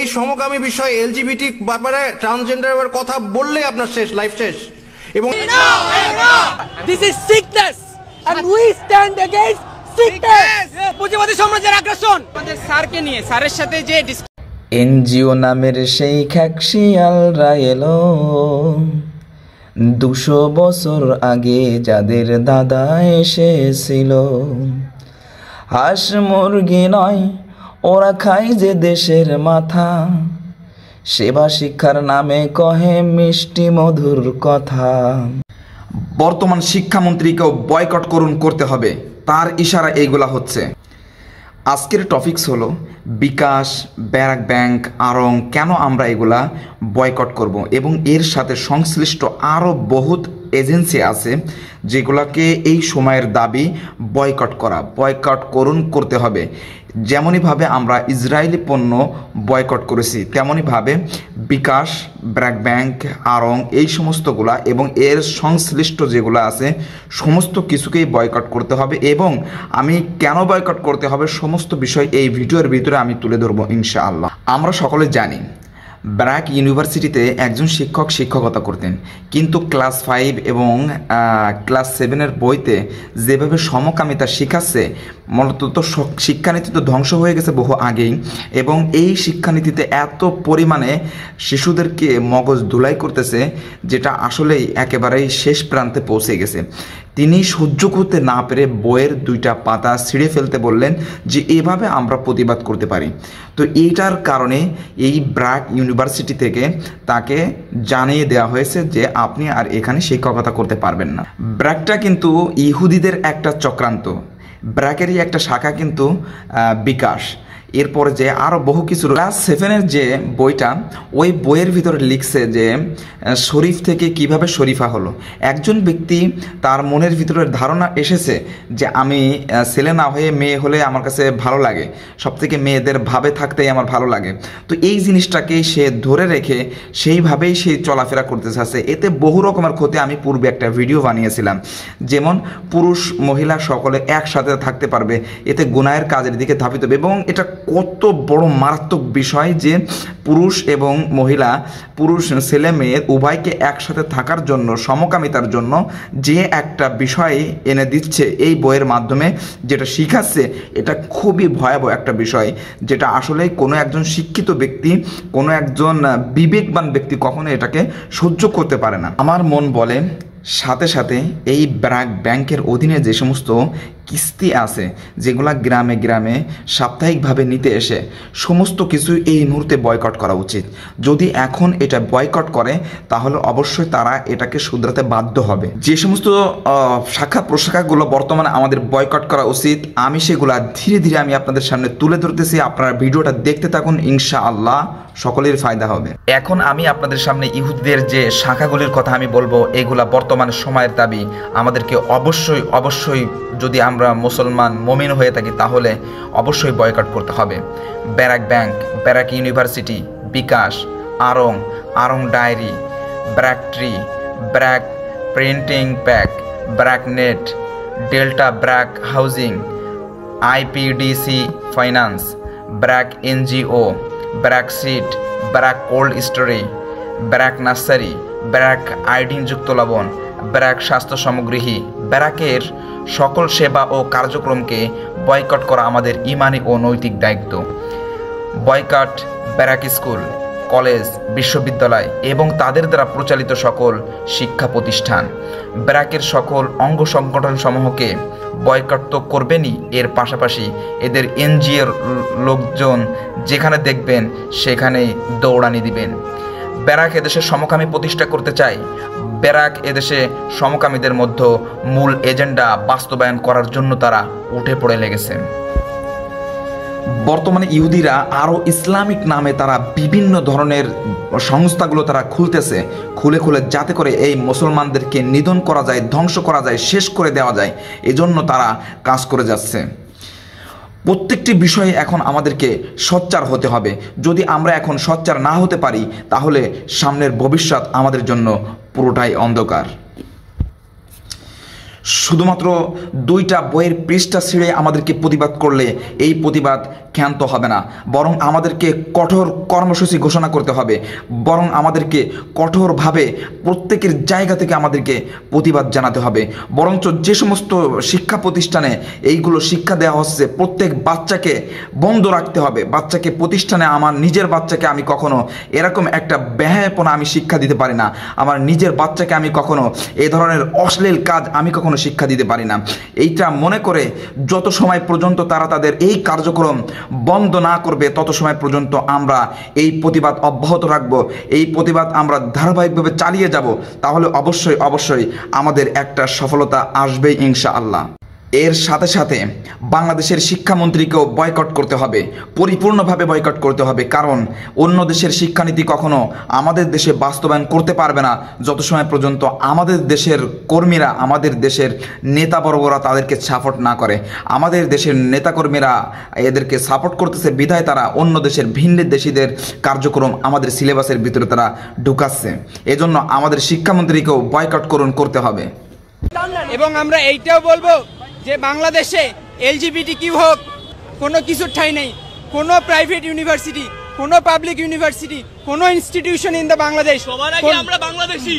এই সমকামী বিষয় এলজিবিটি ব্যাপারে ট্রান্সজেন্ডারের কথা বললে আপনার শেষ, লাইফ শেষ। এবং this is sickness and we stand against sickness. পুঁজিবাদী সাম্রাজ্যের আগ্রাসন। আমাদের স্যারকে নিয়ে স্যারের সাথে যে এনজিও নামের সেই খ্যাকশিয়ালরা এলো 200 বছর আগে যাদের দাদা এসেছিল। হাঁস মুরগি নয়, ওরা খায় যে দেশের মাথা, সেবা শিক্ষার নামে কহে মিষ্টি মধুর কথা। বর্তমান শিক্ষামন্ত্রীকেও বয়কট করতে হবে, তার ইশারা এইগুলা হচ্ছে। আজকের টপিকস হলো বিকাশ, ব্র্যাক ব্যাংক, আড়ং, কেন আমরা এগুলা বয়কট করব এবং এর সাথে সংশ্লিষ্ট আরও বহুত এজেন্সি আছে যেগুলোকে এই সময়ের দাবি বয়কট করতে হবে। যেমনইভাবে আমরা ইসরায়েলি পণ্য বয়কট করেছি, তেমনইভাবে বিকাশ, ব্র্যাক ব্যাংক, আড়ং, এই সমস্তগুলা এবং এর সংশ্লিষ্ট যেগুলো আছে সমস্ত কিছুকেই বয়কট করতে হবে। এবং আমি কেন বয়কট করতে হবে সমস্ত বিষয় এই ভিডিওর ভিতরে আমি তুলে ধরবো ইনশাআল্লাহ। আমরা সকলে জানি ব্র্যাক ইউনিভার্সিটিতে একজন শিক্ষক শিক্ষকতা করতেন, কিন্তু ক্লাস 5 এবং ক্লাস 7-এর বইতে যেভাবে সমকামিতা শেখাচ্ছে, মূলত তো শিক্ষানীতি তো ধ্বংস হয়ে গেছে বহু আগেই। এবং এই শিক্ষানীতিতে এত পরিমাণে শিশুদেরকে মগজ ধুলাই করতেছে যেটা আসলেই একেবারেই শেষ প্রান্তে পৌঁছে গেছে। তিনি সহ্য করতে না পেরে বইয়ের 2টা পাতা ছিঁড়ে ফেলতে বললেন যে এভাবে আমরা প্রতিবাদ করতে পারি। তো এইটার কারণে এই ব্র্যাক ইউনিভার্সিটি থেকে তাকে জানিয়ে দেওয়া হয়েছে যে আপনি আর এখানে শিক্ষকতা করতে পারবেন না। ব্র্যাকটা কিন্তু ইহুদিদের একটা চক্রান্ত, ব্র্যাকেরই একটা শাখা কিন্তু বিকাশ। এরপরে যে আরও বহু কিছু ক্লাস 7-এর যে বইটা, ওই বইয়ের ভিতরে লিখছে যে শরীফ থেকে কিভাবে শরীফা হলো। একজন ব্যক্তি তার মনের ভিতরে ধারণা এসেছে যে আমি ছেলে না হয়ে মেয়ে হলে আমার কাছে ভালো লাগে, সবথেকে মেয়েদের ভাবে থাকতেই আমার ভালো লাগে। তো এই জিনিসটাকেই সে ধরে রেখে সেইভাবেই সে চলাফেরা করতে চাচ্ছে। এতে বহু রকমের ক্ষতি আমি পূর্বে একটা ভিডিও বানিয়েছিলাম, যেমন পুরুষ মহিলা সকলে একসাথে থাকতে পারবে, এতে গুনাহের কাজের দিকে ধাবিত হবে। এবং এটা কত বড় মারাত্মক বিষয় যে পুরুষ এবং মহিলা, পুরুষ ছেলে মেয়ে উভয়কে একসাথে থাকার জন্য, সমকামিতার জন্য যে একটা বিষয় এনে দিচ্ছে এই বইয়ের মাধ্যমে, যেটা শিখাচ্ছে, এটা খুবই ভয়াবহ একটা বিষয়, যেটা আসলে কোনো একজন শিক্ষিত ব্যক্তি, কোনো একজন বিবেকবান ব্যক্তি কখনো এটাকে সহ্য করতে পারে না। আমার মন বলে সাথে সাথে এই ব্র্যাক ব্যাংকের অধীনে যে সমস্ত কিস্তি আছে, যেগুলা গ্রামে গ্রামে সাপ্তাহিকভাবে নিতে এসে, সমস্ত কিছু এই মুহূর্তে বয়কট করা উচিত। যদি এখন এটা বয়কট করে তাহলে অবশ্যই তারা এটাকে শুধরাতে বাধ্য হবে। যে সমস্ত শাখা প্রশাখাগুলো বর্তমানে আমাদের বয়কট করা উচিত, আমি সেগুলা ধীরে ধীরে আমি আপনাদের সামনে তুলে ধরতেছি। আপনারা ভিডিওটা দেখতে থাকুন, ইনশাআল্লাহ সকলের ফায়দা হবে। এখন আমি আপনাদের সামনে ইহুদিদের যে শাখাগুলির কথা আমি বলবো, এগুলা বর্তমানে সময়ের দাবি। আমাদেরকে অবশ্যই যদি আমরা মুসলমান মুমিন হয়ে থাকি তাহলে অবশ্যই বয়কট করতে হবে। ব্র্যাক ব্যাংক, ব্র্যাক ইউনিভার্সিটি, বিকাশ, আড়ং dairy, BRAC tree, BRAC printing pack, BRAC net, Delta BRAC housing, IPDC finance, BRAC NGO, BRAC seed, BRAC cold storage, BRAC nursery, BRAC আয়োডিনযুক্ত লবণ, ব্র্যাক স্বাস্থ্য সামগ্রী, ব্র্যাকের সকল সেবা ও কার্যক্রমকে বয়কট করা আমাদের ইমানি ও নৈতিক দায়িত্ব। বয়কট ব্র্যাক স্কুল, কলেজ, বিশ্ববিদ্যালয় এবং তাদের দ্বারা প্রচালিত সকল শিক্ষা প্রতিষ্ঠান। ব্র্যাকের সকল অঙ্গ সংগঠন সমূহকে বয়কট তো করবেনই, এর পাশাপাশি এদের এনজিওর লোকজন যেখানে দেখবেন সেখানেই দৌড়ানি দিবেন। ব্র্যাক এদেশে সমকামী প্রতিষ্ঠা করতে চায়। ব্র্যাক এদেশে সমকামীদের মধ্যে মূল এজেন্ডা বাস্তবায়ন করার জন্য তারা উঠে পড়ে লেগেছে। বর্তমানে ইহুদিরা আরও ইসলামিক নামে তারা বিভিন্ন ধরনের সংস্থাগুলো তারা খুলতেছে, খুলে যাতে করে এই মুসলমানদেরকে নিধন করা যায়, ধ্বংস করা যায়, শেষ করে দেওয়া যায়, এজন্য তারা কাজ করে যাচ্ছে। প্রত্যেকটি বিষয়ে এখন আমাদেরকে সোচ্চার হতে হবে। যদি আমরা এখন সোচ্চার না হতে পারি তাহলে সামনের ভবিষ্যৎ আমাদের জন্য পুরোটাই অন্ধকার। শুধুমাত্র 2টা বইয়ের পৃষ্ঠা ছিঁড়ে আমাদেরকে প্রতিবাদ করলে এই প্রতিবাদ ক্ষান্ত হবে না, বরং আমাদেরকে কঠোর কর্মসূচি ঘোষণা করতে হবে, বরং আমাদেরকে কঠোরভাবে প্রত্যেকের জায়গা থেকে আমাদেরকে প্রতিবাদ জানাতে হবে। বরঞ্চ যে সমস্ত শিক্ষা প্রতিষ্ঠানে এইগুলো শিক্ষা দেওয়া হচ্ছে প্রত্যেক বাচ্চাকে বন্ধ রাখতে হবে। বাচ্চাকে প্রতিষ্ঠানে, আমার নিজের বাচ্চাকে আমি কখনো এরকম একটা ব্যাহাপনা আমি শিক্ষা দিতে পারি না। আমার নিজের বাচ্চাকে আমি কখনো এই ধরনের অশ্লীল কাজ আমি কখনো শিক্ষা দিতে পারি না। এইটা মনে করে যত সময় পর্যন্ত তারা তাদের এই কার্যক্রম বন্ধ না করবে তত সময় পর্যন্ত আমরা এই প্রতিবাদ অব্যাহত রাখবো, এই প্রতিবাদ আমরা ধারাবাহিকভাবে চালিয়ে যাব। তাহলে অবশ্যই অবশ্যই আমাদের একটা সফলতা আসবেই ইনশাআল্লাহ। এর সাথে সাথে বাংলাদেশের শিক্ষামন্ত্রীকেও বয়কট করতে হবে, পরিপূর্ণভাবে বয়কট করতে হবে। কারণ অন্য দেশের শিক্ষানীতি কখনো আমাদের দেশে বাস্তবায়ন করতে পারবে না যত সময় পর্যন্ত আমাদের দেশের কর্মীরা, আমাদের দেশের নেতাবর্গরা তাদেরকে সাপোর্ট না করে। আমাদের দেশের নেতাকর্মীরা এদেরকে সাপোর্ট করতেছে বিধায় তারা অন্য দেশের ভিন্ন দেশিদের কার্যক্রম আমাদের সিলেবাসের ভিতরে তারা ঢুকাচ্ছে। এজন্য আমাদের শিক্ষামন্ত্রীকেও বয়কট করতে হবে। এবং আমরা এইটাও বলবো যে বাংলাদেশে LGBTQ হোক, কোনো কিছুর ঠাঁই নেই। কোনো প্রাইভেট ইউনিভার্সিটি, কোনো পাবলিক ইউনিভার্সিটি, কোনো ইনস্টিটিউশন ইন দ্য বাংলাদেশ, সবার আগে আমরা বাংলাদেশী।